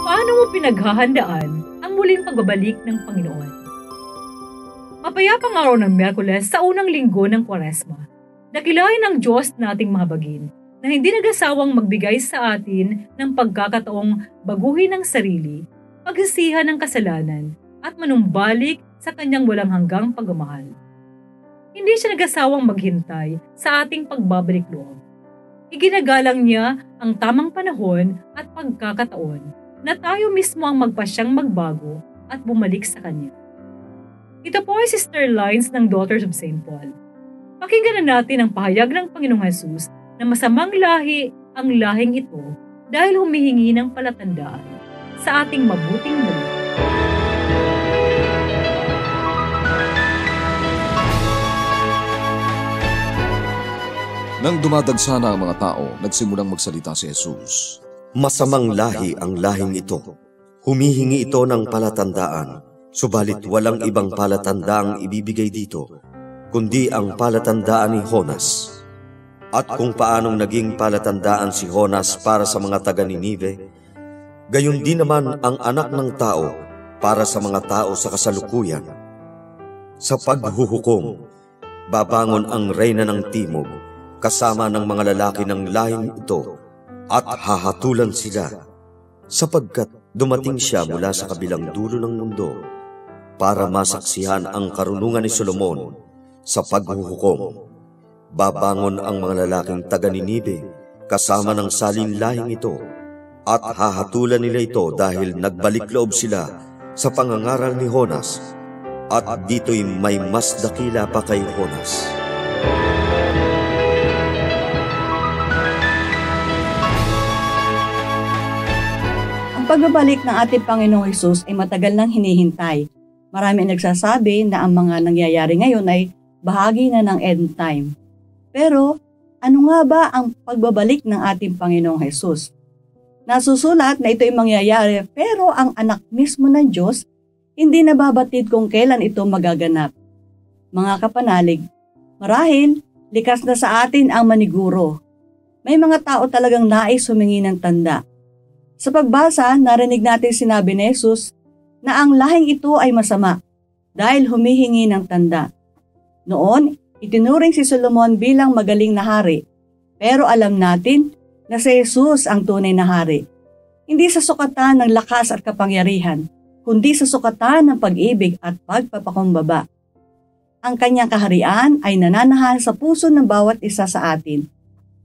Paano mo pinaghahandaan ang muling pagbabalik ng Panginoon? Mapayapang araw ng Miyerkules sa unang linggo ng Kwaresma. Dakilain ng Diyos nating mga bagin na hindi nagsasawang magbigay sa atin ng pagkakataong baguhin ang sarili, pagsisihan ng kasalanan, at manumbalik sa kanyang walang hanggang pagmamahal. Hindi siya nagsasawang maghintay sa ating pagbabalik loob. Iginagalang niya ang tamang panahon at pagkakataon na tayo mismo ang magpasyang magbago at bumalik sa kanya. Ito po ay Sister Lines ng Daughters of St. Paul. Pakinggan na natin ang pahayag ng Panginoong Hesus na masamang lahi ang lahing ito dahil humihingi ng palatandaan sa ating mabuting balik. Nang dumadagsa na ang mga tao, nagsimulang magsalita si Jesus. Masamang lahi ang lahing ito. Humihingi ito ng palatandaan, subalit walang ibang palatandaang ibibigay dito, kundi ang palatandaan ni Jonas. At kung paanong naging palatandaan si Jonas para sa mga taga-Ninive, gayon din naman ang anak ng tao para sa mga tao sa kasalukuyan. Sa paghuhukom, babangon ang reyna ng timog kasama ng mga lalaki ng lahing ito at hahatulan sila, sapagkat dumating siya mula sa kabilang dulo ng mundo para masaksihan ang karunungan ni Solomon sa paghuhukom. Babangon ang mga lalaking taga-Ninive kasama ng salin lahing ito at hahatulan nila ito dahil nagbalik loob sila sa pangangaral ni Jonas, at dito'y may mas dakila pa kay Jonas. Ang pagbabalik ng ating Panginoong Hesus ay matagal nang hinihintay. Marami ang nagsasabi na ang mga nangyayari ngayon ay bahagi na ng end time. Pero, ano nga ba ang pagbabalik ng ating Panginoong Hesus? Nasusulat na ito ay mangyayari, pero ang anak mismo ng Diyos hindi nababatid kung kailan ito magaganap. Mga kapanalig, marahil likas na sa atin ang maniguro. May mga tao talagang nais humingi ng tanda. Sa pagbasa, narinig natin sinabi ni Jesus na ang lahing ito ay masama dahil humihingi ng tanda. Noon, itinuring si Solomon bilang magaling na hari, pero alam natin na si Jesus ang tunay na hari. Hindi sa sukatan ng lakas at kapangyarihan, kundi sa sukatan ng pag-ibig at pagpapakumbaba. Ang kanyang kaharian ay nananahan sa puso ng bawat isa sa atin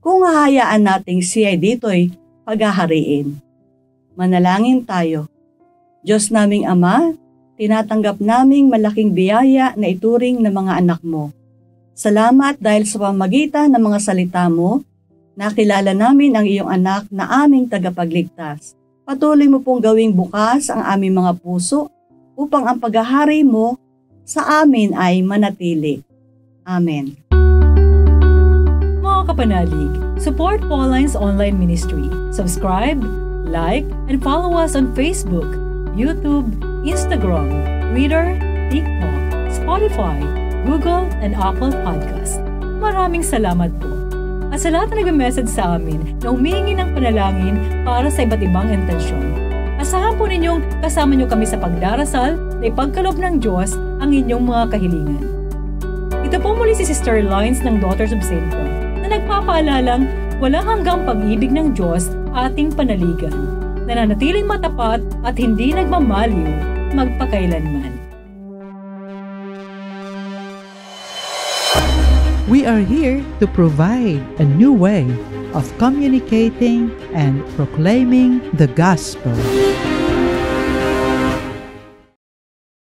kung hahayaan nating siya dito'y paghahariin. Manalangin tayo. Diyos naming Ama, tinatanggap naming malaking biyaya na ituring ng mga anak mo. Salamat dahil sa pamamagitan ng mga salita mo, nakilala namin ang iyong anak na aming tagapagligtas. Patuloy mo pong gawing bukas ang aming mga puso upang ang paghahari mo sa amin ay manatili. Amen. Mga kapanalig, support Pauline's online ministry. Subscribe, like, and follow us on Facebook, YouTube, Instagram, Twitter, TikTok, Spotify, Google, and Apple Podcast. Maraming salamat po. At sa lahat na nag-message sa amin na humihingi ng panalangin para sa iba't ibang intensyon. Asahan po ninyong kasama niyo kami sa pagdarasal na ipagkaloob ng Diyos ang inyong mga kahilingan. Ito po muli si Sister Lines ng Daughters of St. Paul na nagpapaalalang walang hanggang pag-ibig ng Diyos ating panaligan, nananatiling matapat at hindi nagmamaliw magpakailanman. We are here to provide a new way of communicating and proclaiming the gospel.